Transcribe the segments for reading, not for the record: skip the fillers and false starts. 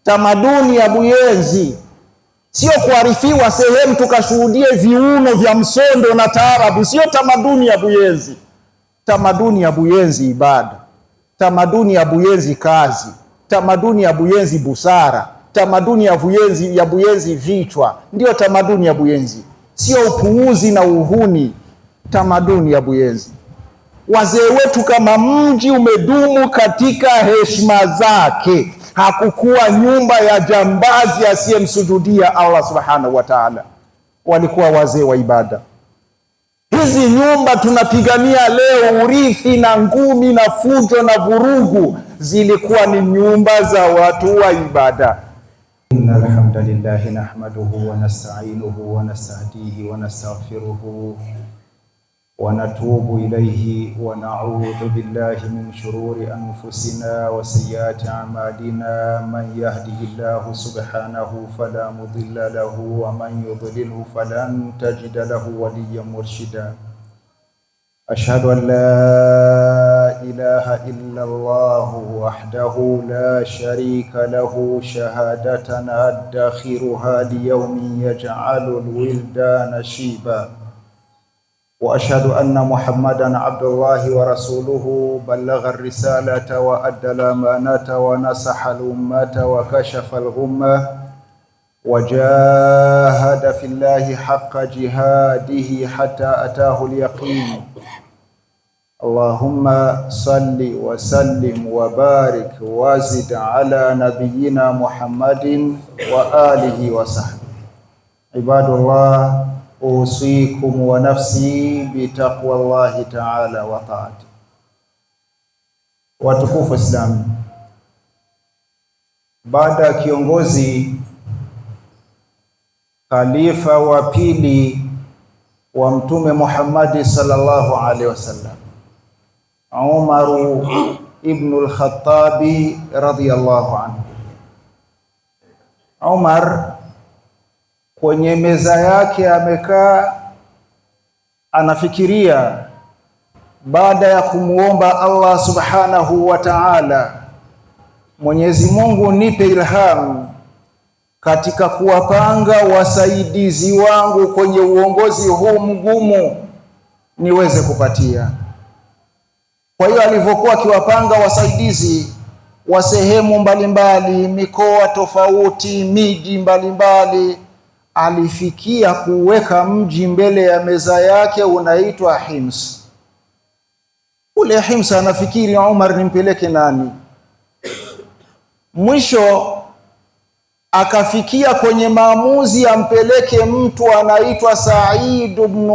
tamaduni ya Buyenzi sio kuarifiwa sehemu tukashuhudie viuno vya msondo na taarabu. Sio tamaduni ya Buyenzi. Tamaduni ya Buyenzi ibada, tamaduni ya Buyenzi kazi, tamaduni ya Buyenzi busara, tamaduni ya Buyenzi vichwa. Ndio tamaduni ya Buyenzi, sio upuuzi na uhuni. Tamaduni ya Buyenzi, wazee wetu kama mji umedumu katika heshima zake. Hakukuwa nyumba ya jambazi asiyemsujudia Allah subhanahu wa ta'ala. Walikuwa wazee wa ibada. Hizi nyumba tunapigania leo urithi na ngumi na fujo na vurugu, zilikuwa ni nyumba za watu wa ibada. Innal hamdalillah nahmaduhu wa nasta'inuhu wa nastahdihi wa nastaghfiruhu wa natubu ilayhi wa na'udhu billahi min shururi anfusina wa sayyiati a'malina. Man yahdihillahu subhanahu fala mudilla lahu wa man yudlilhu falan tajida lahu waliyyan murshida. Ashhadu an la ilaha illa Allah wahdahu la sharika lahu shahadatan adakhiruha liyawmin yaj'alu al-wildana shiba. وأشهد أن محمدًا عبد الله ورسوله بلغ الرسالة وأدى الأمانة ونصح الأمة وكشف الغمة وجاهد في الله حق جهاده حتى أتاه اليقين. اللهم صل وسلم وبارك وزد على نبينا محمد وآله وصحبه. عباد الله، usikum wa nafsi bitaqwa Allahi ta'ala wa ta'ati. Watukufu Islam, baada ya kiongozi khalifa wa pili wa Mtume Muhammad sallallahu alaihi wasallam, Umar ibn al-Khattab radhiyallahu anhu, Umar kwenye meza yake amekaa anafikiria, baada ya kumuomba Allah subhanahu wa ta'ala, Mwenyezi Mungu nipe ilham katika kuwapanga wasaidizi wangu kwenye uongozi huu mgumu niweze kupatia. Kwa hiyo alivyokuwa akiwapanga wasaidizi wa sehemu mbalimbali, mikoa tofauti, miji mbalimbali, alifikia kuweka mji mbele ya meza yake unaitwa Hims. Ule Hims anafikiri Umar nimpeleke nani? Mwisho akafikia kwenye maamuzi ampeleke mtu anaitwa Said ibn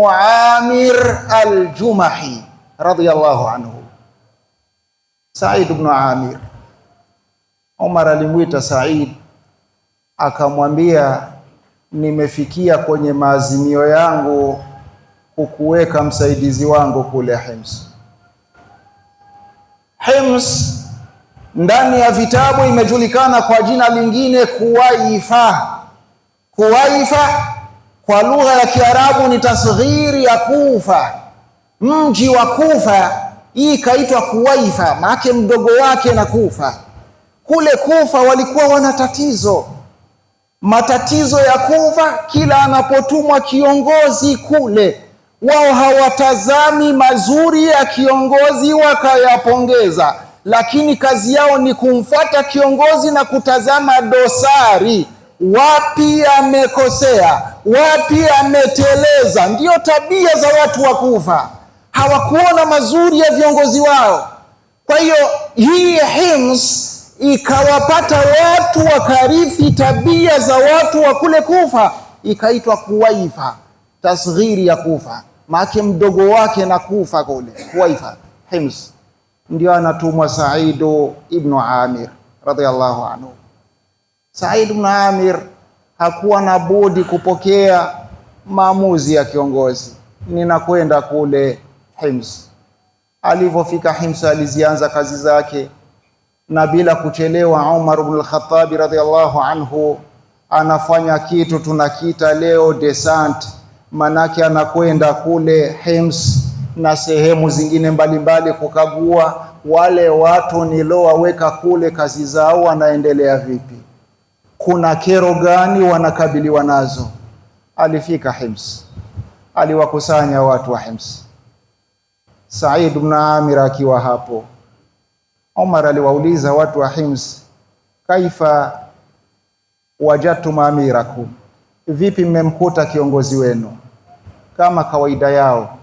Amir al-Jumahi radhiyallahu anhu. Said ibn Amir, Umar alimwita Said akamwambia, nimefikia kwenye maazimio yangu kukuweka msaidizi wangu kule Hims. Hims ndani ya vitabu imejulikana kwa jina lingine Kuwaifa. Kuwaifa kwa lugha ya Kiarabu ni tasghiri ya Kufa. Mji wa Kufa hii ikaitwa Kuwaifa, maana mdogo wake na Kufa. Kule Kufa walikuwa wana matatizo ya Kufa. Kila anapotumwa kiongozi kule, wao hawatazami mazuri ya kiongozi wakayapongeza, lakini kazi yao ni kumfuata kiongozi na kutazama dosari, wapi amekosea, wapi ameteleza. Ndiyo tabia za watu wa Kufa, hawakuona mazuri ya viongozi wao. Kwa hiyo hii Hims ikawapata watu wakarithi tabia za watu wa kule Kufa, ikaitwa Kuwaifa, tasghiri ya Kufa, maana mdogo wake na Kufa kule Kuwaifa. Hims ndio anatumwa Said ibn Amir radhiyallahu anhu. Said ibn Amir hakuwa na budi kupokea maamuzi ya kiongozi, ninakwenda kule Hims. Alivyofika Hims alizianza kazi zake, na bila kuchelewa Umar ibn al-Khattab radhiyallahu anhu anafanya kitu tunakiita leo descent, manake anakwenda kule Hims na sehemu zingine mbalimbali kukagua wale watu nilowaweka kule kazi zao wanaendelea vipi. kuna kero gani wanakabiliwa nazo. Alifika Hims, aliwakusanya watu wa Hims. Said ibn Amir akiwa hapo, Umar aliwauliza watu wa Hims, kaifa wajadtum amirakum, vipi mmemkuta kiongozi wenu? Kama kawaida yao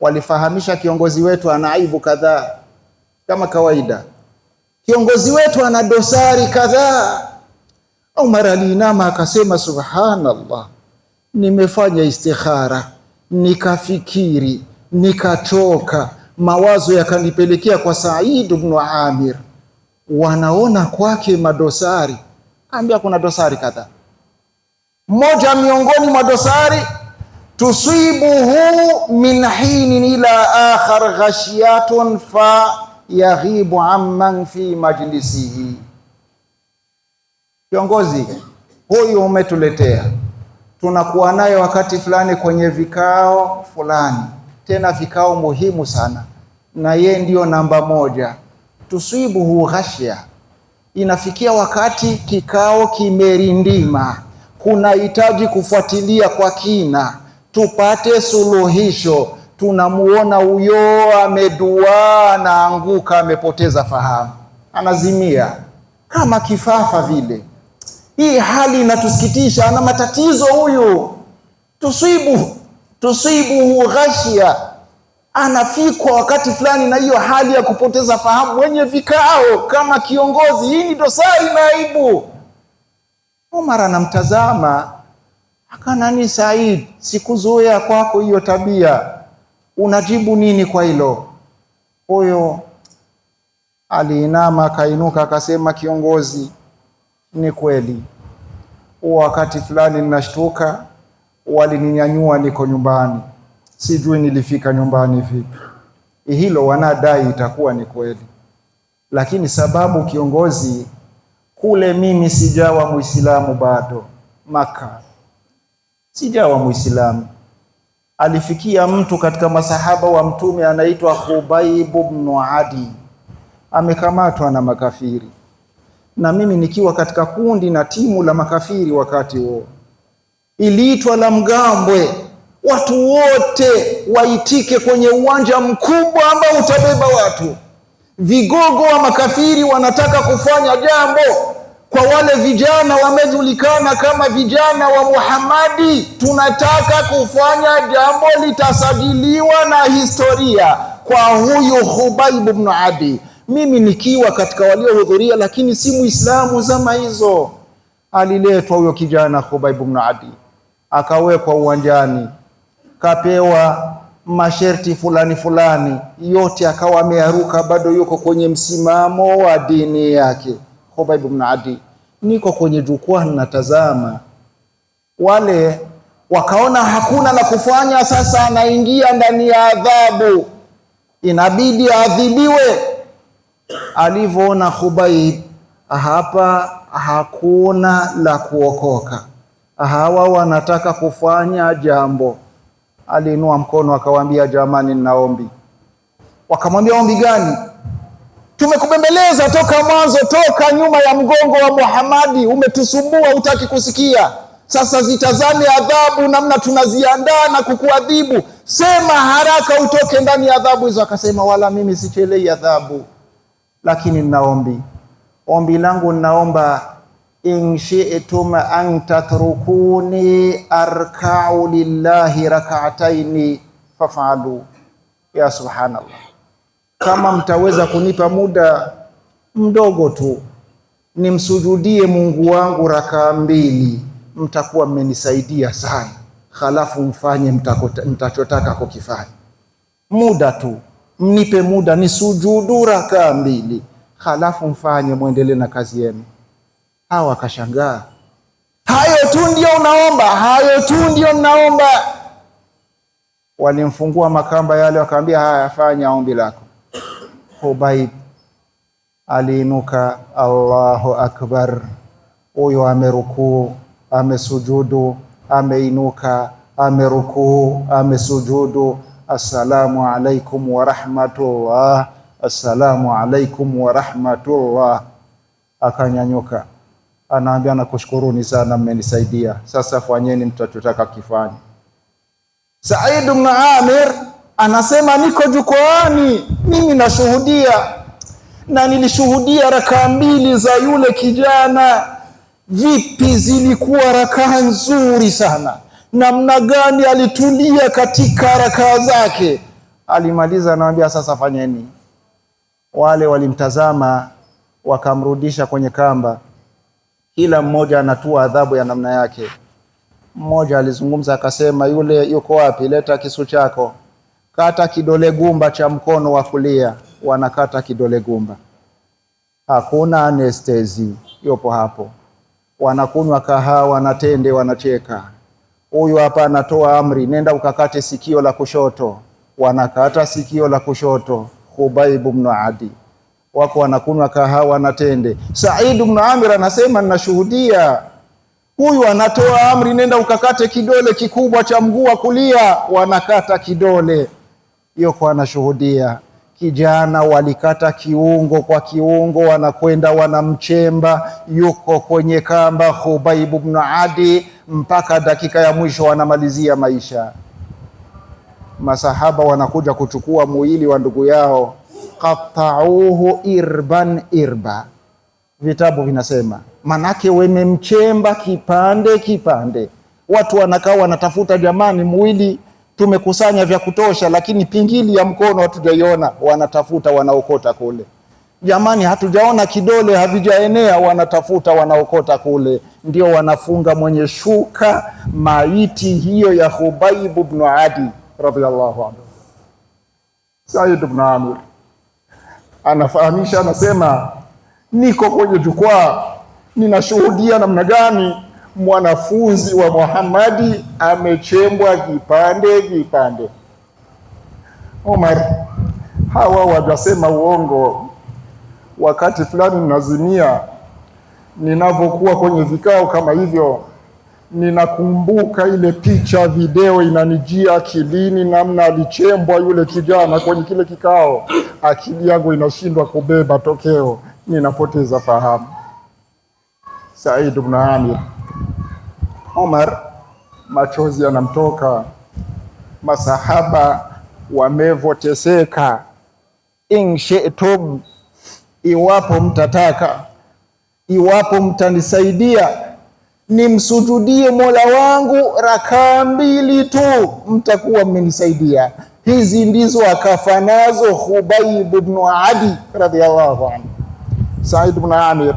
walifahamisha kiongozi wetu ana aibu kadhaa. Kama kawaida kiongozi wetu ana dosari kadhaa. Umar aliinama akasema, subhanallah, nimefanya istikhara, nikafikiri, nikachoka, mawazo yakanipelekea kwa Said ibn Amir, wanaona kwake madosari. Ambia kuna dosari kadhaa. Moja miongoni mwa dosari, tusibuhu min hinin ila akhar ghashiyatun fa yaghibu amman fi majlisihi. Kiongozi huyu umetuletea, tunakuwa naye wakati fulani kwenye vikao fulani, tena vikao muhimu sana, na ye ndio namba moja. Tusibuhu ghashia, inafikia wakati kikao kimerindima, kuna hitaji kufuatilia kwa kina, tupate suluhisho. Tunamuona huyo amedua, anaanguka, amepoteza fahamu, anazimia kama kifafa vile. Hii hali inatusikitisha, ana matatizo huyu. Tusibu ghashia, anafikwa wakati fulani na hiyo hali ya kupoteza fahamu wenye vikao kama kiongozi. Hii ni dosari na aibu. Umar anamtazama, akanani, Said, sikuzoea kwako hiyo tabia, unajibu nini kwa hilo? Huyo aliinama akainuka akasema, kiongozi, ni kweli wakati fulani ninashtuka, walininyanyua, niko nyumbani, sijui nilifika nyumbani vipi. Hilo wanadai itakuwa ni kweli, lakini sababu kiongozi, kule mimi sijawa Muislamu bado, Maka sijawa Muislamu. Alifikia mtu katika masahaba wa Mtume anaitwa Khubayb ibn Adi, amekamatwa na makafiri, na mimi nikiwa katika kundi na timu la makafiri. Wakati huo iliitwa la Mgambwe, watu wote waitike kwenye uwanja mkubwa ambao utabeba watu. Vigogo wa makafiri wanataka kufanya jambo kwa wale vijana wamejulikana kama vijana wa Muhammadi. Tunataka kufanya jambo litasajiliwa na historia kwa huyu Khubayb ibn Adi. Mimi nikiwa katika waliohudhuria, lakini si Muislamu zama hizo. Aliletwa huyo kijana Khubayb ibn Adi, akawekwa uwanjani, kapewa masharti fulani fulani, yote akawa amearuka, bado yuko kwenye msimamo wa dini yake. Khubayb ibn Adi, niko kwenye jukwaa natazama, wale wakaona hakuna la kufanya, sasa anaingia ndani ya adhabu, inabidi adhibiwe. Alivyoona Khubayb hapa hakuna la kuokoka, hawa wanataka kufanya jambo, aliinua mkono akawaambia, jamani, ninaombi. Wakamwambia, ombi gani? Tumekubembeleza toka mwanzo, toka nyuma ya mgongo wa Muhammadi, umetusumbua, hutaki kusikia. Sasa zitazame adhabu namna tunaziandaa na kukuadhibu, sema haraka utoke ndani ya adhabu hizo. Akasema, wala mimi sichelei adhabu, lakini ninaombi. Ombi langu, ninaomba, in shi'tum an tatrukuni arka'u lillahi rak'ataini fafalu. Ya subhanallah, kama mtaweza kunipa muda mdogo tu nimsujudie Mungu wangu rakaa 2, mtakuwa mmenisaidia sana. Halafu mfanye mtachotaka kukifanya. Muda tu, mnipe muda nisujudu rakaa 2, halafu mfanye, muendelee na kazi yenu. Hawa akashangaa, hayo tu ndio unaomba? Hayo tu ndio naomba? Walimfungua makamba yale, wakamwambia, haya, fanya ombi lako. Khubayb aliinuka, Allahu akbar. Huyo amerukuu, amesujudu, ameinuka, amerukuu, amesujudu. Assalamu alaikum wa rahmatullah, assalamu alaikum wa rahmatullah. Akanyanyuka, Anaambia nakushukuruni sana, mmenisaidia, sasa fanyeni mtachotaka kifanya. Said ibn Amir anasema niko jukwaani, mimi nashuhudia, na nilishuhudia rakaa 2 za yule kijana. Vipi zilikuwa rakaa nzuri sana, namna gani alitulia katika rakaa zake. Alimaliza anawaambia sasa fanyeni. Wale walimtazama wakamrudisha kwenye kamba, kila mmoja anatua adhabu ya namna yake. Mmoja alizungumza akasema, yule yuko wapi? Leta kisu chako, kata kidole gumba cha mkono wa kulia. Wanakata kidole gumba, hakuna anestesi, yupo hapo. Wanakunywa kahawa na tende, wanacheka. Huyu hapa anatoa amri, nenda ukakate sikio la kushoto. Wanakata sikio la kushoto. Khubayb ibn Adi wako wanakunywa kahawa na tende. Said ibn Amir anasema ninashuhudia, huyu anatoa amri, nenda ukakate kidole kikubwa cha mguu wa kulia. Wanakata kidole, yuko anashuhudia. Kijana walikata kiungo kwa kiungo, wanakwenda wanamchemba, yuko kwenye kamba Khubayb ibn Adi mpaka dakika ya mwisho wanamalizia maisha. Masahaba wanakuja kuchukua mwili wa ndugu yao, qatta'uhu irban irba. Vitabu vinasema manake wamemchemba kipande kipande. Watu wanakaa wanatafuta, jamani, mwili tumekusanya vya kutosha, lakini pingili ya mkono hatujaiona. Wanatafuta, wanaokota kule. Jamani, hatujaona kidole, havijaenea. Wanatafuta, wanaokota kule. Ndio wanafunga mwenye shuka maiti hiyo ya Khubayb ibn Adi radhiyallahu anhu. Said ibn Amir anafahamisha, anasema niko kwenye jukwaa, ninashuhudia namna gani mwanafunzi wa Muhammadi amechembwa vipande vipande. Omar, hawa wajasema uongo. Wakati fulani ninazimia, ninavyokuwa kwenye vikao kama hivyo, ninakumbuka ile picha video inanijia akilini, namna alichembwa yule kijana kwenye kile kikao. Akili yangu inashindwa kubeba tokeo, ninapoteza fahamu. Said ibn Amir, Omar machozi yanamtoka. Masahaba wamevoteseka. In shi'tum, iwapo mtataka, iwapo mtanisaidia, nimsujudie Mola wangu rakaa 2 tu, mtakuwa mmenisaidia. Hizi ndizo akafa nazo Khubayb ibn Adi radhiyallahu anhu. Said ibn Amir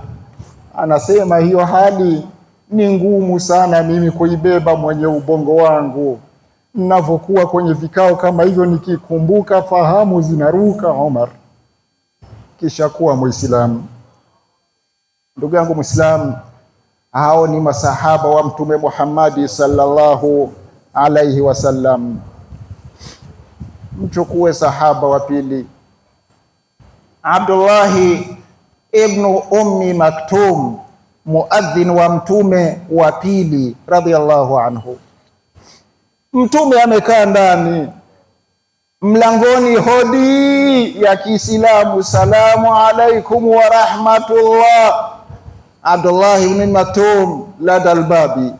anasema hiyo hali ni ngumu sana mimi kuibeba mwenye ubongo wangu. Ninavyokuwa kwenye vikao kama hivyo, nikikumbuka fahamu zinaruka. Omar kisha kuwa Muislamu. Ndugu yangu Muislamu, hao ni masahaba wa Mtume Muhammad sallallahu alaihi wasallam. Mchukue sahaba wa pili, Abdullahi ibn Ummi Maktum, muadhin wa Mtume wa pili radhiyallahu anhu. Mtume amekaa ndani, mlangoni hodi ya Kiislamu, salamu alaikum wa rahmatullah. Abdullah ibn Maktum lada albabi,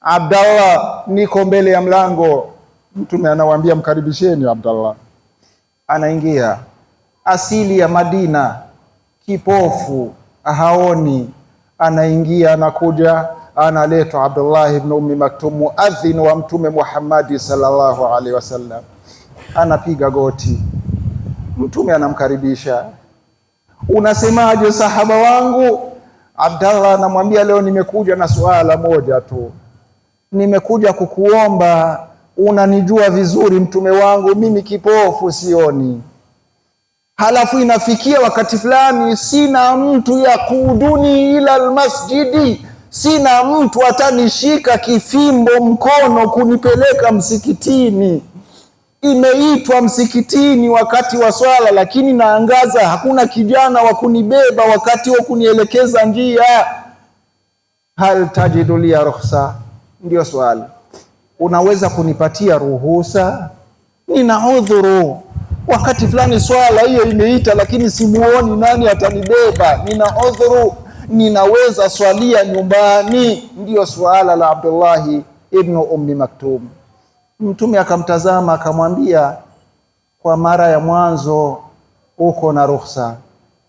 Abdallah niko mbele ya mlango. Mtume anawaambia mkaribisheni Abdallah. Anaingia, asili ya Madina, kipofu, haoni. Anaingia, anakuja, analetwa Abdullah ibn Ummi Maktum, muadhin wa Mtume Muhammad sallallahu alaihi wasallam. Anapiga goti, Mtume anamkaribisha. Unasemaje sahaba wangu? Abdallah anamwambia, leo nimekuja na suala moja tu, nimekuja kukuomba. Unanijua vizuri Mtume wangu, mimi kipofu, sioni. Halafu inafikia wakati fulani sina mtu yakuduni ila almasjidi, sina mtu atanishika kifimbo mkono kunipeleka msikitini. Imeitwa msikitini wakati wa swala, lakini naangaza, hakuna kijana wa kunibeba wakati wa kunielekeza njia. Hal tajidu li rukhsa? Ndio swali, unaweza kunipatia ruhusa? Nina udhuru, wakati fulani swala hiyo imeita, lakini simuoni nani atanibeba, nina udhuru. ninaweza swalia nyumbani? Ndiyo suala la Abdullahi ibn Ummi Maktum. Mtume akamtazama akamwambia, kwa mara ya mwanzo uko na ruhusa.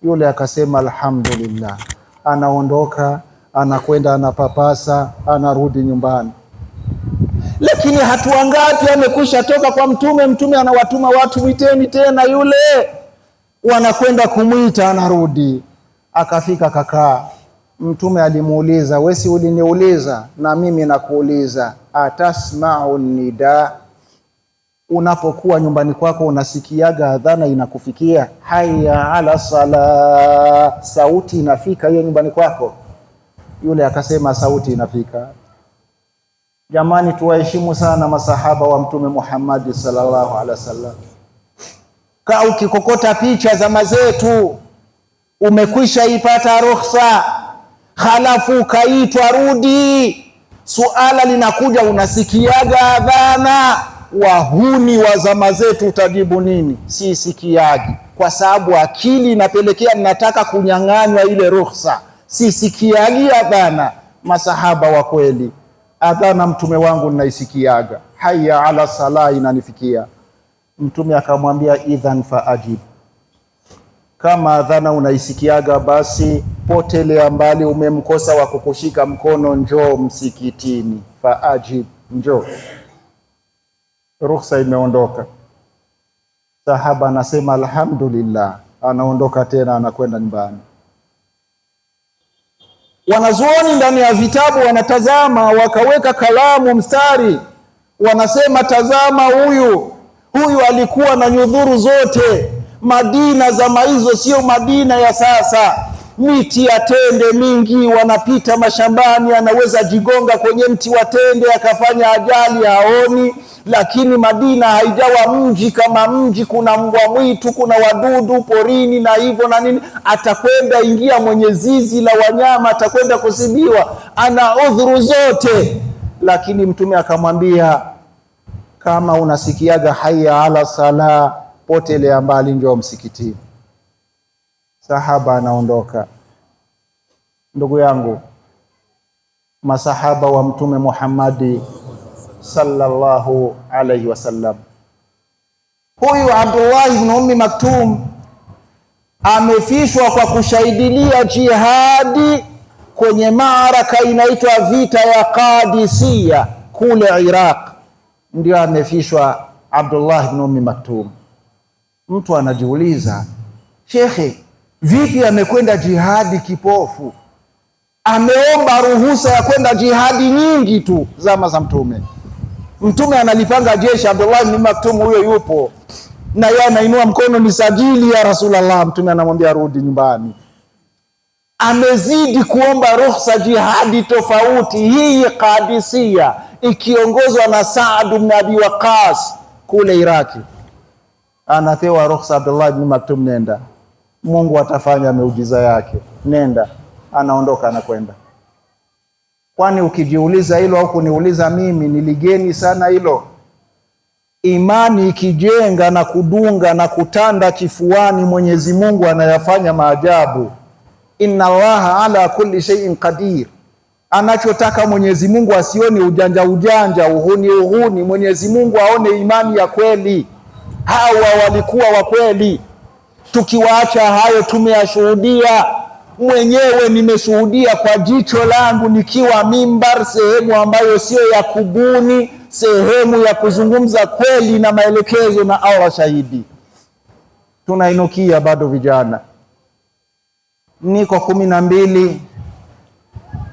Yule akasema alhamdulillah. Anaondoka, anakwenda, anapapasa, anarudi nyumbani. Lakini hatua ngapi amekwisha toka kwa Mtume? Mtume anawatuma watu, mwiteni tena yule, wanakwenda kumwita, anarudi. Akafika kakaa. Mtume alimuuliza, wewe si uliniuliza na mimi nakuuliza, atasma'u nida? Unapokuwa nyumbani kwako unasikiaga adhana inakufikia, hayya ala sala, sauti inafika hiyo nyumbani kwako? Yule akasema sauti inafika. Jamani, tuwaheshimu sana masahaba wa Mtume Muhammad sallallahu alaihi wasallam. Kaa ukikokota picha za mazetu, umekwisha ipata ruhusa, halafu ukaitwa rudi, suala linakuja, unasikiaga adhana. Wahuni wa zama zetu utajibu nini? Si sikiaji, kwa sababu akili inapelekea ninataka kunyang'anywa ile ruhusa. Si sikiaji adhana. Masahaba wa kweli, adhana Mtume wangu ninaisikiaga, hayya ala sala inanifikia. Mtume akamwambia, idhan faajib, kama adhana unaisikiaga basi potelea mbali, umemkosa wa kukushika mkono, njoo msikitini. Faajib, njoo. Ruhusa imeondoka. Sahaba anasema alhamdulillah, anaondoka tena, anakwenda nyumbani. Wanazuoni ndani ya vitabu wanatazama, wakaweka kalamu mstari, wanasema tazama, huyu alikuwa na nyudhuru zote. Madina zama hizo sio Madina ya sasa. Miti ya tende mingi, wanapita mashambani, anaweza jigonga kwenye mti wa tende akafanya ajali, haoni. Lakini Madina haijawa mji kama mji, kuna mbwa mwitu, kuna wadudu porini na hivyo na nini. Atakwenda ingia mwenye zizi la wanyama, atakwenda kusibiwa, ana udhuru zote. Lakini Mtume akamwambia, kama unasikiaga hayya ala sala, potelea mbali, njoo msikitini. Sahaba anaondoka. Ndugu yangu, masahaba wa Mtume Muhammadi sallallahu alayhi wasallam, huyu Abdullah ibn Ummi Maktum amefishwa kwa kushahidilia jihadi kwenye maaraka inaitwa vita ya Qadisiyya kule Iraq. Ndio amefishwa Abdullah ibn Ummi Maktum. Mtu anajiuliza, shekhe, vipi amekwenda jihadi kipofu? Ameomba ruhusa ya kwenda jihadi nyingi tu zama za Mtume. Mtume analipanga jeshi, Abdullah ibn Maktum huyo yupo na yeye anainua mkono, nisajili ya Rasulullah. Mtume anamwambia rudi nyumbani. Amezidi kuomba ruhusa jihadi tofauti. Hii Qadisiyya ikiongozwa na Saad ibn Abi Waqqas kule Iraki. Anapewa ruhusa Abdullah ibn Maktum, nenda, Mungu atafanya miujiza yake, nenda. Anaondoka, anakwenda. Kwani ukijiuliza hilo au kuniuliza mimi, niligeni sana hilo. Imani ikijenga na kudunga na kutanda kifuani, Mwenyezi Mungu anayafanya maajabu. Inna Allaha ala kulli shay'in qadir. Anachotaka Mwenyezi Mungu asione ujanja ujanja, uhuni uhuni. Mwenyezi Mungu aone imani ya kweli. Hawa walikuwa wa kweli. Tukiwaacha hayo, tumeyashuhudia. Mwenyewe nimeshuhudia kwa jicho langu nikiwa mimbar, sehemu ambayo sio ya kubuni, sehemu ya kuzungumza kweli na maelekezo, na Allah shahidi. Tunainukia bado vijana, niko 12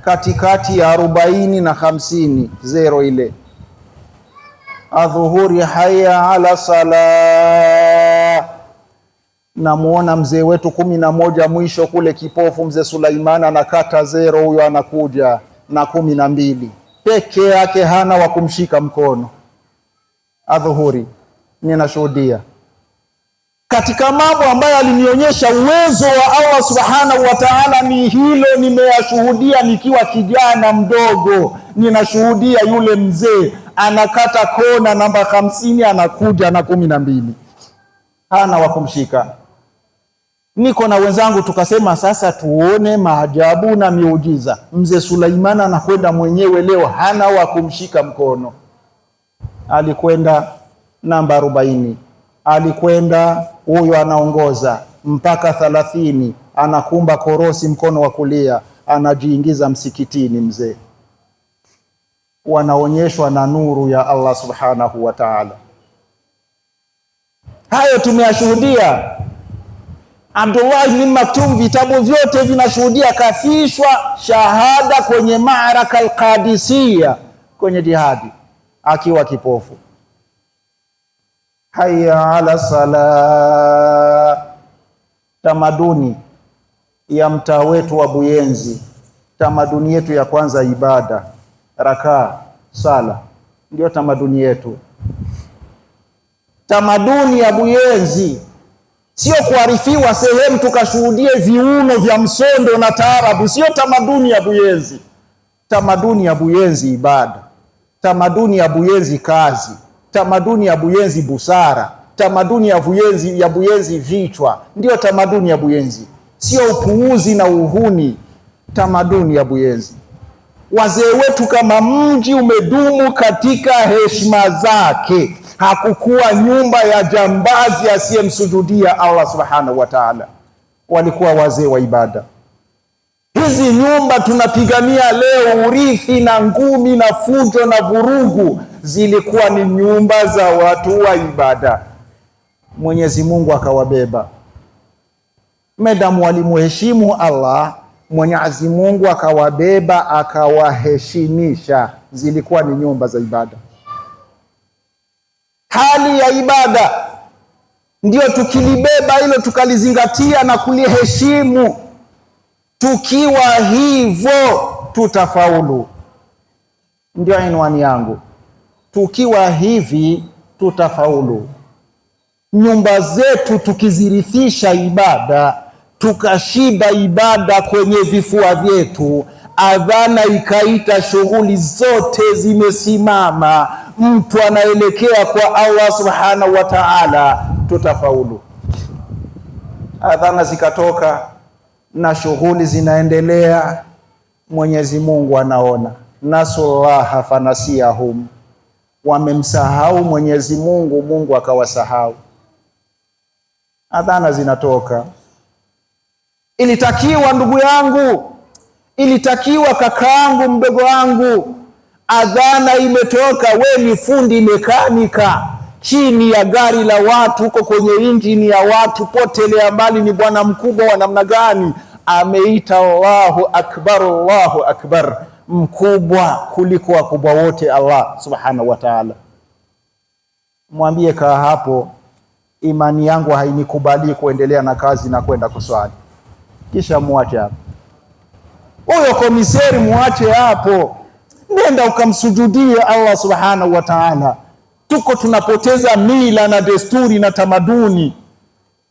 katikati ya 40 na 50, zero ile. Adhuhuri hayya ala sala. Namuona mzee wetu 11 mwisho kule kipofu, mzee Sulaimana anakata zero, huyo anakuja na 12 peke yake, hana wa kumshika mkono. Adhuhuri ninashuhudia. Katika mambo ambayo alinionyesha uwezo wa Allah subhanahu wa ta'ala ni hilo, nimeyashuhudia nikiwa kijana mdogo. Ninashuhudia yule mzee anakata kona namba 50, anakuja na 12, hana wa kumshika. Niko na wenzangu tukasema sasa tuone maajabu na miujiza. Mzee Suleiman anakwenda mwenyewe leo, hana wa kumshika mkono. Alikwenda namba 40, alikwenda huyo anaongoza mpaka 30, anakumba korosi mkono wa kulia, anajiingiza msikitini. Mzee wanaonyeshwa na nuru ya Allah subhanahu wa ta'ala. Hayo tumeyashuhudia. Abdullah ibn Maktum, vitabu vyote vinashuhudia kafishwa shahada kwenye Maaraka al-Qadisiyya, kwenye jihadi akiwa kipofu. Hayya ala sala. Tamaduni ya mtaa wetu wa Buyenzi, tamaduni yetu ya kwanza ibada, rakaa, sala, ndio tamaduni yetu. Tamaduni ya Buyenzi sio kuarifiwa sehemu tukashuhudie viuno vya msondo na taarabu. Sio tamaduni ya Buyenzi. Tamaduni ya Buyenzi ibada, tamaduni ya Buyenzi kazi, tamaduni ya Buyenzi busara, tamaduni ya Buyenzi vichwa. Ndio tamaduni ya Buyenzi, sio upuuzi na uhuni. Tamaduni ya Buyenzi, wazee wetu kama mji umedumu katika heshima zake. Hakukuwa nyumba ya jambazi asiyemsujudia Allah subhanahu wa ta'ala. Walikuwa wazee wa ibada. Hizi nyumba tunapigania leo, urithi na ngumi na fujo na vurugu, zilikuwa ni nyumba za watu wa ibada. Mwenyezi Mungu akawabeba. Medamu walimuheshimu Allah, Mwenyezi Mungu akawabeba, akawaheshimisha. Zilikuwa ni nyumba za ibada. Hali ya ibada ndio tukilibeba hilo tukalizingatia na kuliheshimu, tukiwa hivyo tutafaulu. Ndio inwani yangu, tukiwa hivi tutafaulu. Nyumba zetu tukizirithisha ibada, tukashiba ibada kwenye vifua vyetu, adhana ikaita, shughuli zote zimesimama, mtu anaelekea kwa Allah subhanahu wa ta'ala, tutafaulu. Adhana zikatoka na shughuli zinaendelea, Mwenyezi Mungu anaona. Nasullaha fanasiyahum, wamemsahau Mwenyezi Mungu, Mungu akawasahau. Adhana zinatoka. Ilitakiwa ndugu yangu, ilitakiwa kakaangu, mdogo wangu, adhana imetoka, we ni fundi mekanika chini ya gari la watu, huko kwenye injini ya watu, potelea mbali, ni bwana mkubwa wa namna gani, ameita Allahu akbar, Allahu akbar, mkubwa kuliko wakubwa wote, Allah subhanahu wa ta'ala. Mwambie kaa hapo, imani yangu hainikubali kuendelea na kazi na kwenda kuswali. Kisha muache hapo. Huyo komiseri muache hapo, nenda ukamsujudie Allah subhanahu wa ta'ala. Tuko tunapoteza mila na desturi na tamaduni.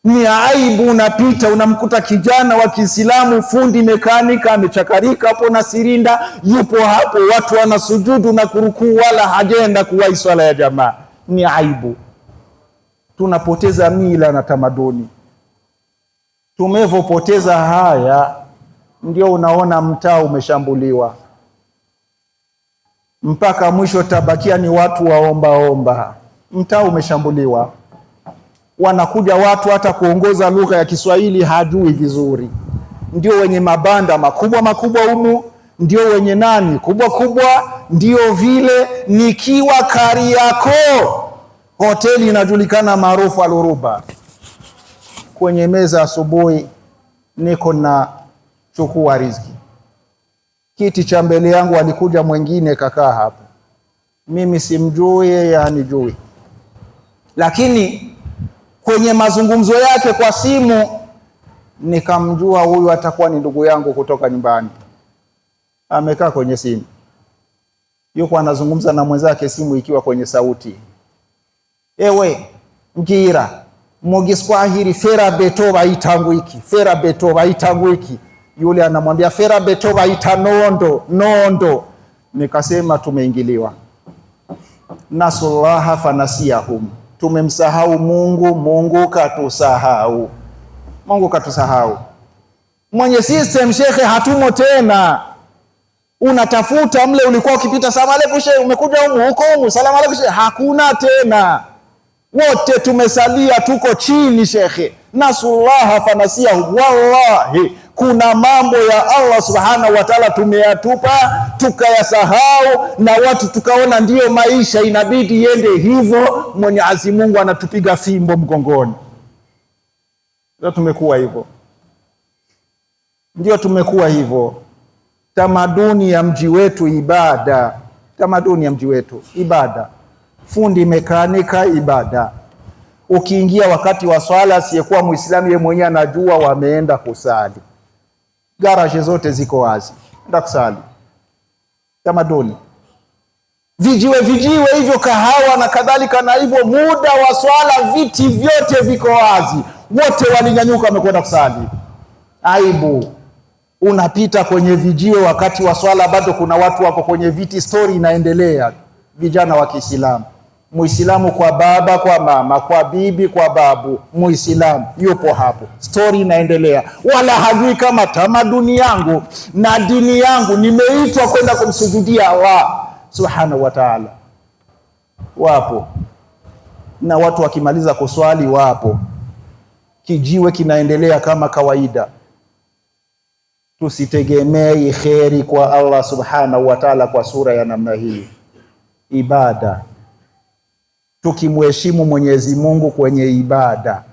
Ni aibu, unapita unamkuta kijana wa Kiislamu fundi mekanika amechakarika hapo na sirinda, yupo hapo, watu wanasujudu na kurukuu, wala hajenda kuwahi swala ya jamaa. Ni aibu. Tunapoteza mila na tamaduni. Tumevopoteza haya, ndio unaona mtaa umeshambuliwa. Mpaka mwisho tabakia ni watu waomba. Mtaa umeshambuliwa. Wanakuja watu hata kuongoza lugha ya Kiswahili hajui vizuri. Ndio wenye mabanda makubwa humu, ndio wenye nani kubwa, ndio vile. Nikiwa Kariakoo, hoteli inajulikana maarufu Al-Uruba, kwenye meza asubuhi niko na chukua riziki, kiti cha mbele yangu alikuja mwingine kakaa hapo, mimi simjui, yeye hanijui, lakini kwenye mazungumzo yake kwa simu nikamjua huyu atakuwa ni ndugu yangu kutoka nyumbani. Amekaa kwenye simu, yuko anazungumza na mwenzake, simu ikiwa kwenye sauti. Ewe ngira mugiswahili fera beto baitangu iki. Yule anamwambia fera beto baita nondo. Nikasema tumeingiliwa. Nasullaha fanasiyahum, tumemsahau Mungu, Mungu katusahau. Mungu katusahau. Mwenye system shekhe hatumo tena. Unatafuta mle ulikuwa ukipita salamu alaykum shekhe, umekuja huko salamu alaykum shekhe, hakuna tena. Wote tumesalia tuko chini shekhe. Nasullaha fanasiyahum. Wallahi kuna mambo ya Allah subhanahu wa ta'ala tumeyatupa tukayasahau, na watu tukaona ndiyo maisha inabidi yende hivyo. Mwenyezi Mungu anatupiga fimbo mgongoni. Ndio tumekuwa hivyo, ndio tumekuwa hivyo. Tamaduni ya mji wetu ibada, tamaduni ya mji wetu ibada, fundi mekanika ibada. Ukiingia wakati wa swala, asiyekuwa Muislamu yeye mwenyewe anajua wameenda kusali, garage zote ziko wazi, enda kusali. Tamaduni vijiwe hivyo, kahawa na kadhalika, na hivyo muda wa swala viti vyote viko wazi, wote walinyanyuka wamekwenda kusali. Aibu. Unapita kwenye vijiwe wakati wa swala, bado kuna watu wako kwenye viti, story inaendelea. Vijana wa Kiislamu, Muislamu kwa baba, kwa mama, kwa bibi, kwa babu, Muislamu yupo hapo, story inaendelea, wala hajui kama tamaduni yangu na dini yangu nimeitwa kwenda kumsujudia Allah subhanahu wa ta'ala. Wapo na watu wakimaliza kuswali wapo, kijiwe kinaendelea kama kawaida. Tusitegemei kheri kwa Allah subhanahu wa ta'ala kwa sura ya namna hii. Ibada, tukimheshimu Mwenyezi Mungu kwenye ibada.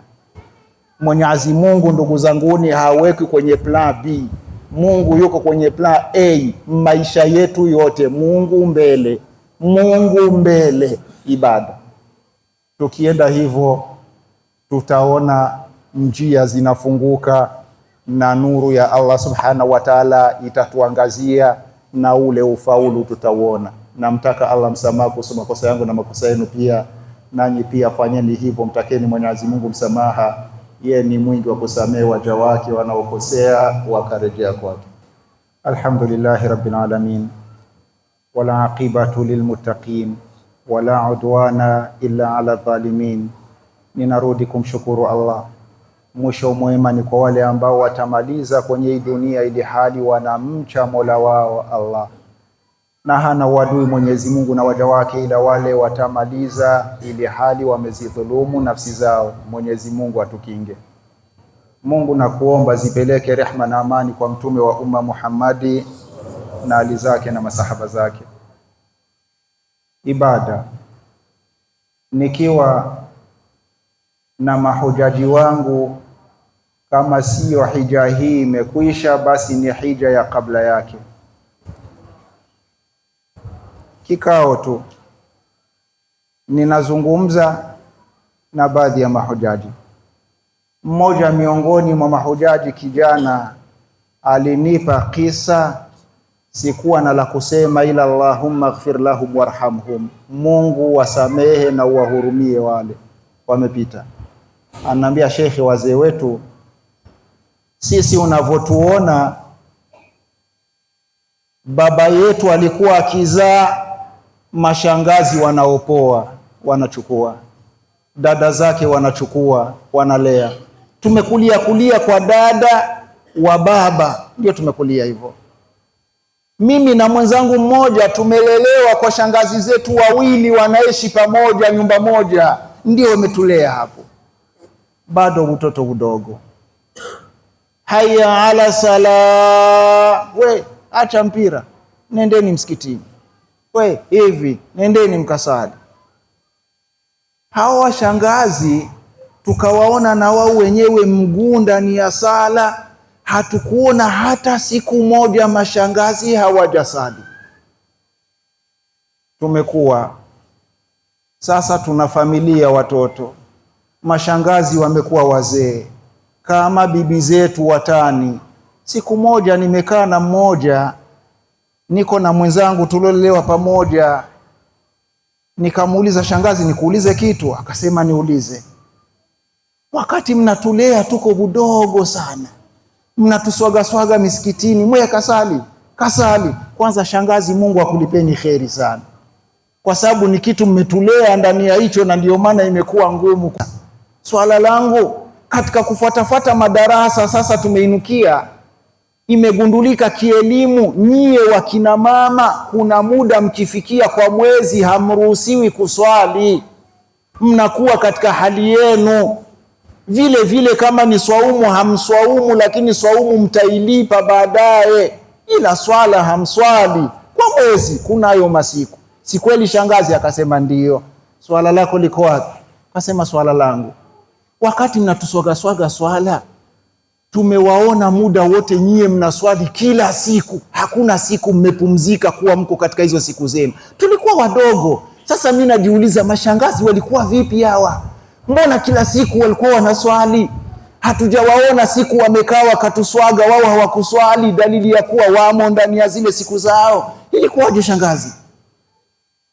Mwenyezi Mungu ndugu zanguni haweki kwenye plan B. Mungu yuko kwenye plan A. Maisha yetu yote Mungu mbele, Mungu mbele, ibada. Tukienda hivyo tutaona njia zinafunguka na nuru ya Allah subhanahu wa ta'ala itatuangazia, na ule ufaulu tutauona. Namtaka Allah msamaha kuhusu makosa yangu na makosa yenu pia, nanyi pia fanyeni hivyo, mtakeni Mwenyezi Mungu msamaha. Yeye ni mwingi wa kusamehe waja wake wanaokosea wakarejea kwake. Alhamdulillahi rabbil alamin, wala aqibatu lilmuttaqin, wala udwana illa ala dhalimin. Ninarudi kumshukuru Allah. Mwisho mwema ni kwa wale ambao watamaliza kwenye hii dunia ili hali wanamcha Mola wao Allah, na hana wadui Mwenyezi Mungu na waja wake, ila wale watamaliza ili hali wamezidhulumu nafsi zao. Mwenyezi Mungu atukinge. Mungu nakuomba zipeleke rehma na amani kwa mtume wa umma Muhammadi na ali zake na masahaba zake. Ibada, nikiwa na mahujaji wangu, kama siyo hija hii imekwisha, basi ni hija ya kabla yake. Kikao tu ninazungumza na baadhi ya mahujaji. Mmoja miongoni mwa mahujaji, kijana, alinipa kisa, sikuwa na la kusema ila Allahumma ighfir lahum warhamhum, Mungu wasamehe na uwahurumie wale wamepita. Ananiambia, shekhi, wazee wetu sisi unavyotuona, baba yetu alikuwa akizaa, mashangazi wanaopoa wanachukua, dada zake wanachukua wanalea. Tumekulia kwa dada wa baba, ndio tumekulia hivyo. Mimi na mwenzangu mmoja tumelelewa kwa shangazi zetu wawili, wanaishi pamoja nyumba moja, ndio wametulea hapo, bado mtoto mdogo. Haya ala sala, we acha mpira, nendeni msikitini, we hivi nendeni mkasali. Hawa shangazi tukawaona na wao wenyewe mguu ndani ya sala. Hatukuona hata siku moja mashangazi hawajasali. Tumekuwa sasa tuna familia, watoto, mashangazi wamekuwa wazee kama bibi zetu watani. Siku moja nimekaa na mmoja, niko na mwenzangu tuliolelewa pamoja, nikamuuliza, shangazi, nikuulize kitu? Akasema niulize. Wakati mnatulea tuko budogo sana, mnatuswaga misikitini, mwe kasali. Kwanza shangazi, Mungu akulipeni kheri sana, kwa sababu ni kitu mmetulea ndani ya hicho, na ndio maana imekuwa ngumu. Swala langu katika kufuatafuata madarasa sasa tumeinukia, imegundulika kielimu, nyie wakina mama kuna muda mkifikia kwa mwezi hamruhusiwi kuswali, mnakuwa katika hali yenu. Vile vile kama ni swaumu hamswaumu, lakini swaumu mtailipa baadaye, ila swala hamswali kwa mwezi. Kunayo masiku. Si kweli shangazi? Akasema ndiyo. Swala lako liko wapi? Akasema swala langu, wakati mnatuswaga swala tumewaona muda wote nyie mnaswali kila siku, hakuna siku mmepumzika kuwa mko katika hizo siku zenu. Tulikuwa wadogo. Sasa mimi najiuliza, mashangazi walikuwa vipi hawa? Mbona kila siku walikuwa wanaswali? Hatujawaona siku wamekaa wakatuswaga, wao hawakuswali, dalili ya kuwa wamo ndani ya zile siku zao. Ilikuwaje shangazi?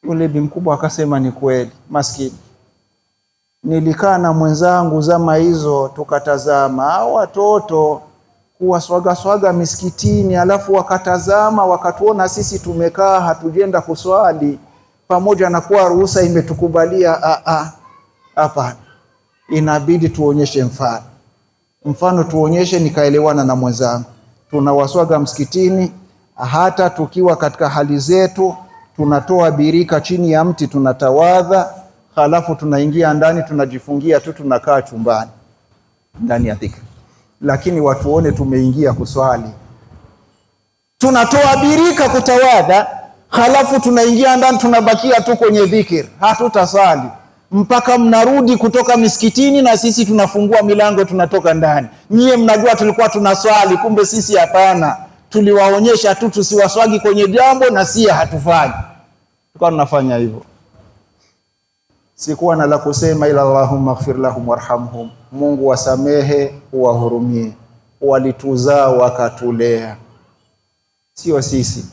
Yule bi mkubwa akasema ni kweli, maskini. Nilikaa na mwenzangu zama hizo, tukatazama watoto kuwaswaga misikitini, alafu wakatazama, wakatuona sisi tumekaa hatujenda kuswali, pamoja na kuwa ruhusa imetukubalia. Hapana, inabidi tuonyeshe mfano tuonyeshe. Nikaelewana na mwenzangu, tunawaswaga msikitini, hata tukiwa katika hali zetu, tunatoa birika chini ya mti, tunatawadha, halafu tunaingia ndani, tunajifungia tu, tunakaa chumbani ndani ya dhikri. Lakini watuone tumeingia kuswali, tunatoa birika kutawadha, halafu tunaingia ndani, tunabakia tu kwenye dhikri, hatutasali mpaka mnarudi kutoka misikitini, na sisi tunafungua milango tunatoka ndani. Nyie mnajua tulikuwa tunaswali, kumbe sisi hapana. Tuliwaonyesha tu tusiwaswagi kwenye jambo, na sie hatufanyi. Tulikuwa tunafanya hivyo. Sikuwa na la kusema ila Allahumma ighfir lahum warhamhum, Mungu wasamehe, uwahurumie. Walituzaa wakatulea, sio sisi.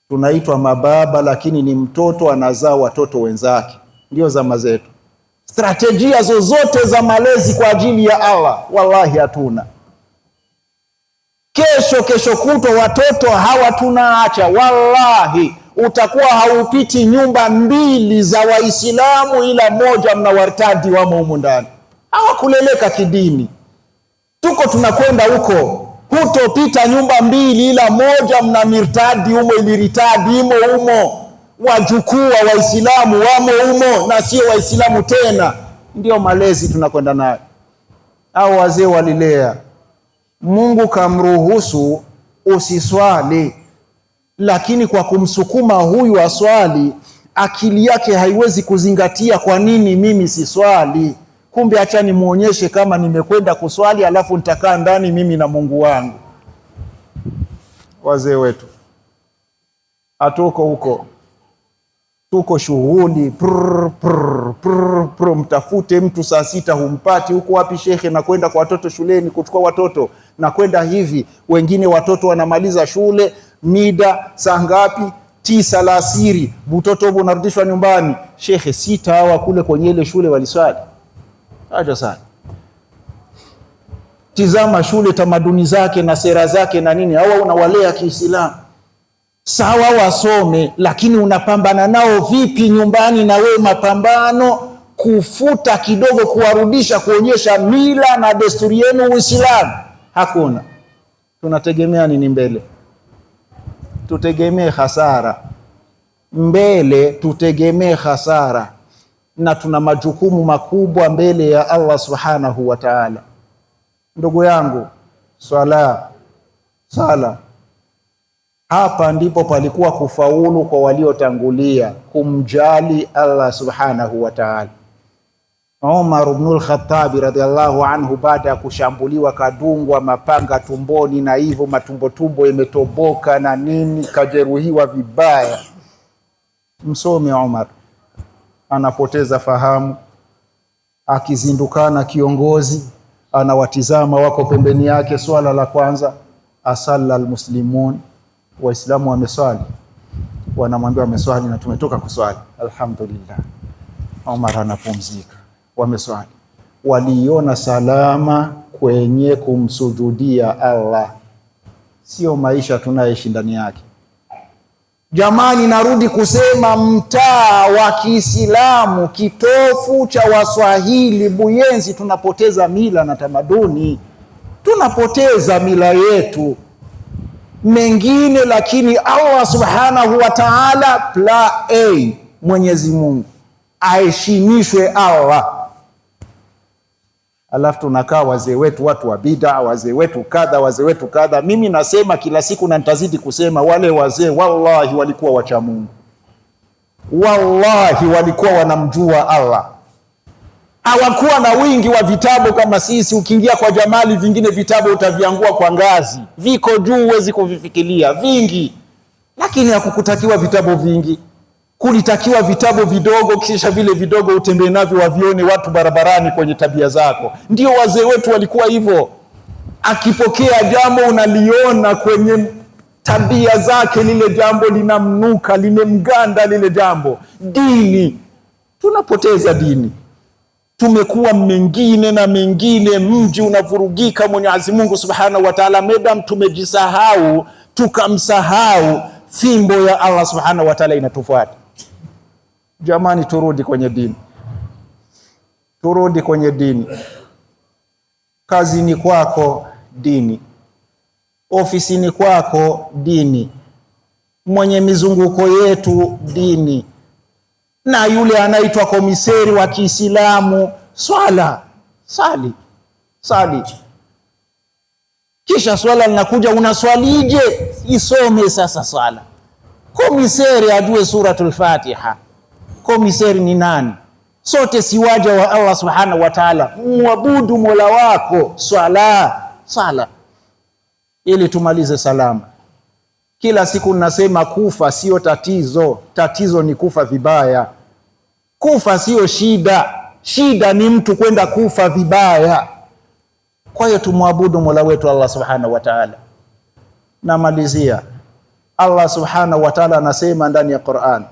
Tunaitwa mababa, lakini ni mtoto anazaa watoto wenzake. Ndio zama zetu. Strategia zozote za malezi kwa ajili ya Allah wallahi hatuna. Kesho kutwa watoto hawa tunaacha, wallahi utakuwa haupiti nyumba mbili za Waislamu ila moja mna wartadi wamo humu ndani. Hawakuleleka kidini. Tuko tunakwenda huko, hutopita nyumba mbili ila moja mna mirtadi humo, iliritadi humo. Wajukuu wa Waislamu wamo humo na sio Waislamu tena. Ndio malezi tunakwenda nayo. Hao wazee walilea. Mungu kamruhusu usiswali, lakini kwa kumsukuma huyu aswali, akili yake haiwezi kuzingatia kwa nini mimi siswali. Kumbe acha nimuonyeshe kama nimekwenda kuswali, alafu nitakaa ndani mimi na Mungu wangu. Wazee wetu hatuko huko, tuko shughuli, mtafute mtu saa 6 humpati. Huko wapi shekhe? Na kwenda kwa watoto shuleni kuchukua watoto, na kwenda hivi. Wengine watoto wanamaliza shule mida saa ngapi? 9 alasiri, mtoto unarudishwa nyumbani. Shekhe 6 hawa kule kwenye ile shule waliswali? Acha sana. Tizama shule, tamaduni zake na sera zake na nini. Hawa unawalea Kiislamu, sawa wasome, lakini unapambana nao vipi nyumbani? Na wewe mapambano kufuta kidogo, kuwarudisha, kuonyesha mila na desturi yenu Uislamu hakuna. Tunategemea nini mbele? Tutegemee hasara mbele, tutegemee hasara, na tuna majukumu makubwa mbele ya Allah subhanahu wa ta'ala. Ndugu yangu, sala hapa ndipo palikuwa kufaulu kwa waliotangulia, kumjali Allah subhanahu wa ta'ala. Umar ibn al-Khattab radhiallahu anhu, baada ya kushambuliwa, kadungwa mapanga tumboni, na hivyo matumbo imetoboka na nini, kajeruhiwa vibaya. Msomi Umar anapoteza fahamu, akizindukana kiongozi anawatizama wako pembeni yake. Swala la kwanza, asalla almuslimun, Waislamu wameswali? Wanamwambia wameswali na tumetoka kuswali, alhamdulillah. Umar anapumzika, wameswali. Waliona salama kwenye kumsujudia Allah, sio maisha tunaishi ndani yake. Jamani, narudi kusema mtaa wa Kiislamu, kitofu cha Waswahili, Buyenzi, tunapoteza mila na tamaduni, tunapoteza mila yetu mengine, lakini Allah subhanahu wa ta'ala Mwenyezi Mungu aheshimishwe Allah. Alafu tunakaa wazee wetu watu wa bid'a, wazee wetu kadha, wazee wetu kadha. Mimi nasema kila siku na nitazidi kusema, wale wazee wallahi walikuwa wacha Mungu, wallahi walikuwa wanamjua Allah. Hawakuwa na wingi wa vitabu kama sisi. Ukiingia kwa Jamali, vingine vitabu utaviangua kwa ngazi, viko juu, huwezi kuvifikiria, vingi. Lakini hakukutakiwa vitabu vingi, kulitakiwa vitabu vidogo, kisha vile vidogo utembee navyo wavione watu barabarani kwenye tabia zako. Ndio wazee wetu walikuwa hivyo. Akipokea jambo unaliona kwenye tabia zake, lile jambo linamnuka, limemganda lile jambo. Dini, tunapoteza dini, tumekuwa mengine na mengine, mji unavurugika. Mwenyezi Mungu Subhanahu wa Ta'ala, medam tumejisahau, tukamsahau, fimbo ya Allah Subhanahu wa Ta'ala inatufuata. Jamani, turudi kwenye dini, turudi kwenye dini. Kazini kwako dini, ofisini kwako dini, mwenye mizunguko yetu dini, na yule anaitwa komiseri wa Kiislamu, swala, sali. Kisha swala linakuja, unaswalije? Isome sasa swala. Komiseri ajue suratul Fatiha. Komiseri ni nani? Sote si waja wa Allah Subhanahu wa Ta'ala. Muabudu Mola wako, sala, ili tumalize salama. Kila siku nasema kufa sio tatizo, tatizo ni kufa vibaya. Kufa sio shida, shida ni mtu kwenda kufa vibaya. Kwa hiyo tumwabudu Mola wetu Allah Subhanahu wa Ta'ala. Namalizia, Allah Subhanahu wa Ta'ala anasema ndani ya Qur'an,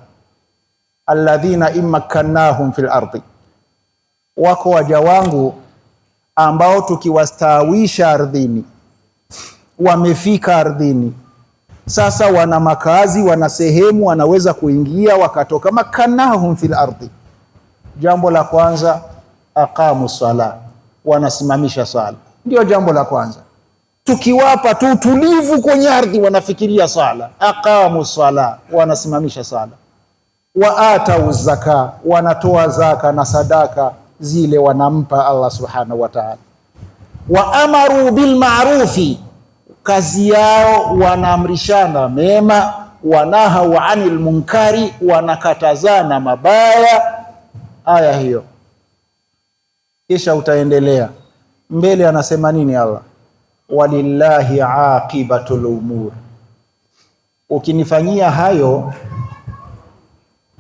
alladhina immakannahum fil ardi, wako waja wangu ambao tukiwastawisha ardhini, wamefika ardhini, sasa wana makazi, wana sehemu wanaweza kuingia wakatoka. Makannahum fil ardi, jambo la kwanza aqamu sala, wanasimamisha sala. Ndio jambo la kwanza. Tukiwapa tu utulivu kwenye ardhi, wanafikiria sala. Aqamu sala, wanasimamisha sala. Wa atau zaka, wanatoa zaka na sadaka zile wanampa Allah Subhanahu wa Ta'ala. Wa amaru bil ma'rufi, kazi yao wanaamrishana mema, wanahau anil munkari, wanakatazana mabaya. Aya hiyo. Kisha utaendelea mbele, anasema nini Allah? Walillahi aqibatul umur, ukinifanyia hayo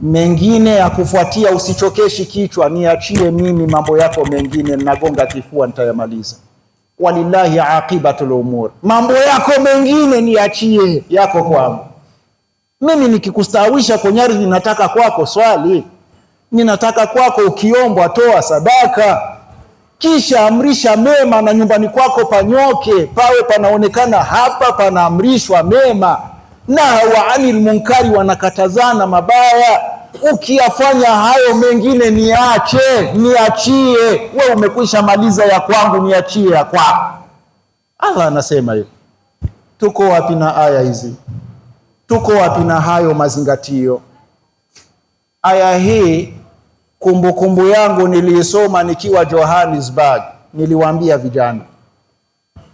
mengine ya kufuatia usichokeshi kichwa, niachie mimi mambo yako mengine, nagonga kifua nitayamaliza. Walillahi aqibatul umur, mambo yako mengine niachie, yako kwangu. Mimi nikikustawisha kwenye ardhi, ninataka kwako swali, ninataka kwako ukiombwa toa sadaka, kisha amrisha mema, na nyumbani kwako panyoke, pawe panaonekana hapa panaamrishwa mema, na wa anil munkari, wanakatazana mabaya. Ukiyafanya hayo mengine niachie, wewe umekwisha maliza ya kwangu, niachie ya kwako. Allah anasema hiyo. Tuko wapi na aya hizi? Tuko wapi na hayo mazingatio? Aya hii kumbukumbu yangu nilisoma nikiwa Johannesburg. Niliwaambia vijana,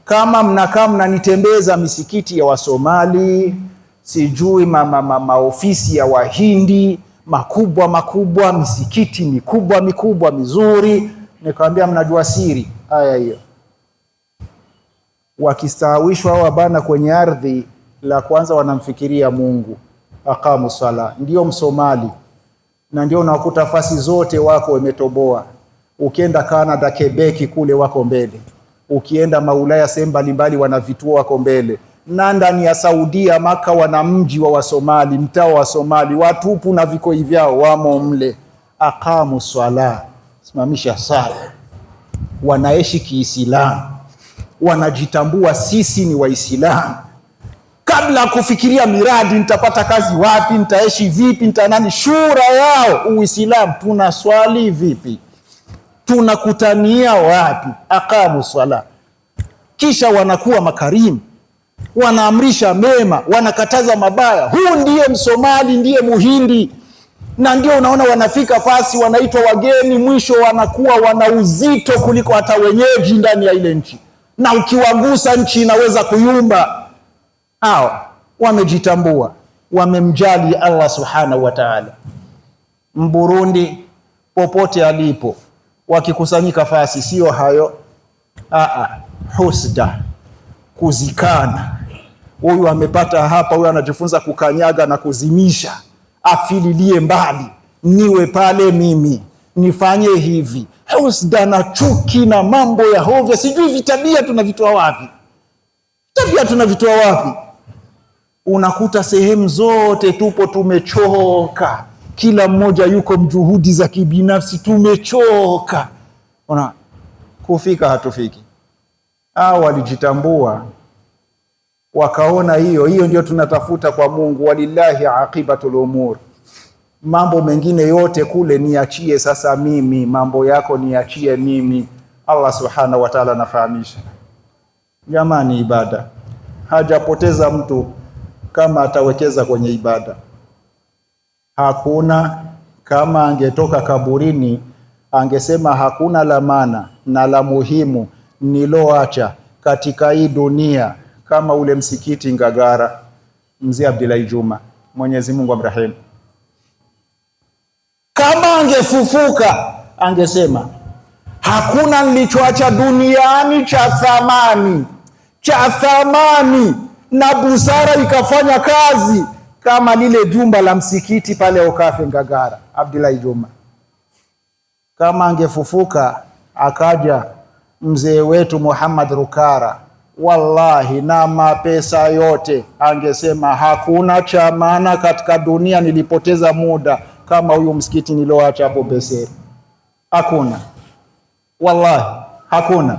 kama mnakaa mnanitembeza misikiti ya Wasomali, sijui maofisi ya Wahindi makubwa, misikiti mikubwa mizuri, nikamwambia mnajua siri aya hiyo. Wakistawishwa hawa bana kwenye ardhi, la kwanza wanamfikiria Mungu, aqamu sala. Ndio Msomali, na ndio unakuta fasi zote wako wametoboa. Ukienda Canada, Quebec kule wako mbele, ukienda maulaya sehemu mbalimbali wana vituo wako mbele, na ndani ya Saudia Maka wana mji wa Wasomali, mtaa wa Somali, watupu na vikoi vyao wamo mle. Aqamu swala, simamisha sala, wanaishi Kiislamu, wanajitambua sisi ni Waislamu. kabla kufikiria miradi, nitapata kazi wapi, nitaishi vipi, nitanani, shura yao Uislamu, tunaswali vipi, tunakutania wapi, aqamu swala. Kisha wanakuwa makarimu, wanaamrisha mema, wanakataza mabaya. Huu ndiye Msomali, ndiye Muhindi, na ndio unaona wanafika fasi, wanaitwa wageni, mwisho wanakuwa wana uzito kuliko hata wenyeji ndani ya ile nchi, na ukiwagusa nchi inaweza kuyumba. Hao wamejitambua, wamemjali Allah subhanahu wa ta'ala. Mburundi popote alipo, wakikusanyika fasi, sio hayo, husda, kuzikana. Huyu amepata hapa, huyu anajifunza kukanyaga na kuzimisha, afililie mbali, niwe pale mimi, nifanye hivi. Husda na chuki na mambo ya hovyo, sijui vitabia tunavitoa wapi, tabia tunavitoa wapi? Unakuta sehemu zote tupo tumechoka, kila mmoja yuko mjuhudi za kibinafsi, tumechoka. Ona kufika hatufiki. Hao walijitambua, wakaona hiyo ndio tunatafuta kwa Mungu, walillahi aqibatul umur. Mambo mengine yote kule niachie sasa mimi, mambo yako niachie mimi. Allah subhanahu wa ta'ala anafahamisha. Jamani, ibada hajapoteza mtu kama atawekeza kwenye ibada. Hakuna, kama angetoka kaburini angesema hakuna la maana na la muhimu niloacha katika hii dunia kama ule msikiti Ngagara, mzee Abdillahi Juma, Mwenyezi Mungu amrehemu. Kama angefufuka angesema hakuna nilichoacha duniani cha thamani na busara ikafanya kazi kama lile jumba la msikiti pale Okafe Ngagara, Abdillahi Juma. Kama angefufuka akaja mzee wetu Muhammad Rukara, wallahi na mapesa yote, angesema hakuna cha maana katika dunia nilipoteza muda kama huyu msikiti niloacha hapo Beseri. Hakuna, wallahi hakuna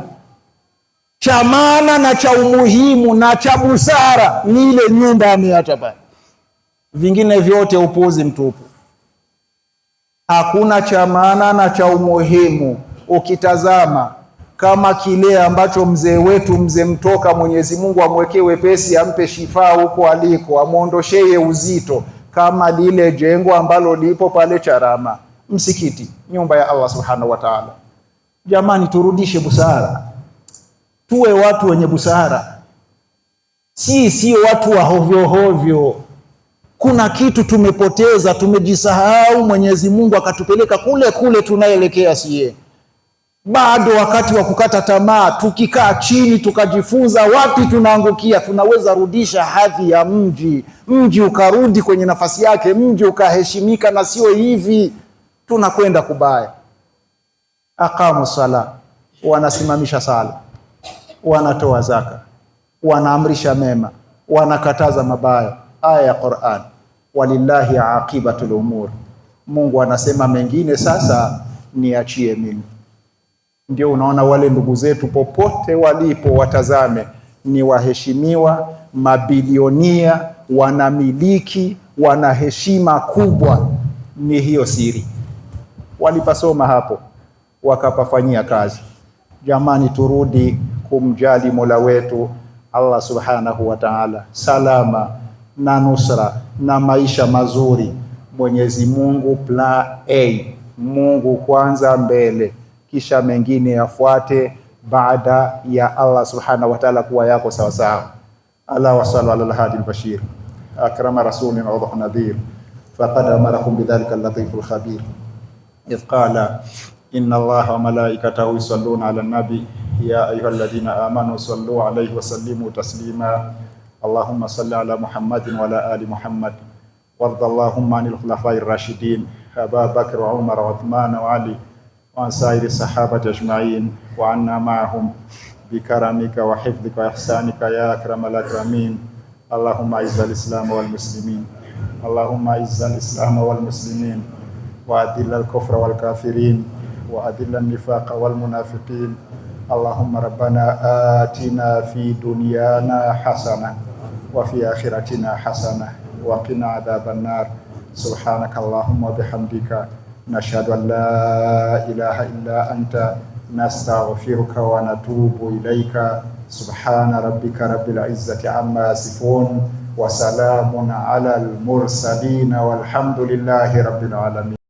cha maana na cha umuhimu na cha busara ni ile nyumba ameacha pale. Vingine vyote upuzi mtupu. Hakuna cha maana na cha umuhimu. Ukitazama kama kile ambacho mzee wetu, mzee Mtoka, Mwenyezi Mungu amwekee wepesi, ampe shifa huko aliko, amuondoshee uzito, kama lile jengo ambalo lipo pale Charama, msikiti, nyumba ya Allah subhanahu wa ta'ala. Jamani, turudishe busara, tuwe watu wenye busara, sio watu wa hovyo hovyo. Kuna kitu tumepoteza, tumejisahau, Mwenyezi Mungu akatupeleka kule kule tunaelekea sie. Bado wakati wa kukata tamaa, tukikaa chini tukajifunza wapi tunaangukia, tunaweza rudisha hadhi ya mji ukarudi kwenye nafasi yake, mji ukaheshimika, na sio hivi tunakwenda kubaya. Aqamu sala, wanasimamisha sala, wanatoa zaka, wanaamrisha mema, wanakataza mabaya. Aya ya Qur'an, walillahi aqibatul umur. Mungu anasema mengine sasa niachie mimi. Ndio unaona wale ndugu zetu popote walipo, watazame, ni waheshimiwa, mabilionia, wanamiliki, wana heshima kubwa. Ni hiyo siri, walipasoma hapo wakapafanyia kazi. Jamani, turudi kumjali Mola wetu Allah subhanahu wa ta'ala. Salama na nusra na maisha mazuri, Mwenyezi Mungu plan A, Mungu kwanza mbele, kisha mengine yafuate baada ya Allah subhanahu wa ta'ala kuwa yako sawa sawa. Ala wa sallu ala al-hadi al-bashir akrama rasulina wa nadhir faqad amarakum bidhalika al-latiful khabir idh qala inna Allaha wa malaikatahu yusalluna ala an-nabi ya ayyuhalladhina amanu sallu alayhi wa sallimu taslima. Allahumma salli ala Muhammadin wa ala ali Muhammad warda Allahumma anil khulafa'ir rashidin Abu Bakr wa Umar wa Uthman wa Ali wa sairi sahabati ajma'in wa anna ma'ahum bikaramika wa hifdhika wa ihsanika ya akramal akramin. Allahumma izzal islam wal muslimin, Allahumma izzal islam wal muslimin wa adillal kufra wal kafirin wa adillan nifaqa wal munafiqin. Allahumma rabbana atina fi dunyana hasanah wa fi akhiratina hasana wa qina adhaban nar. Subhanaka Allahumma bihamdika nashhadu an la ilaha illa anta nastaghfiruka wa natubu ilaika. Subhana rabbika rabbil izzati amma yasifun wa salamun ala al mursalin walhamdulillahi rabbil alamin.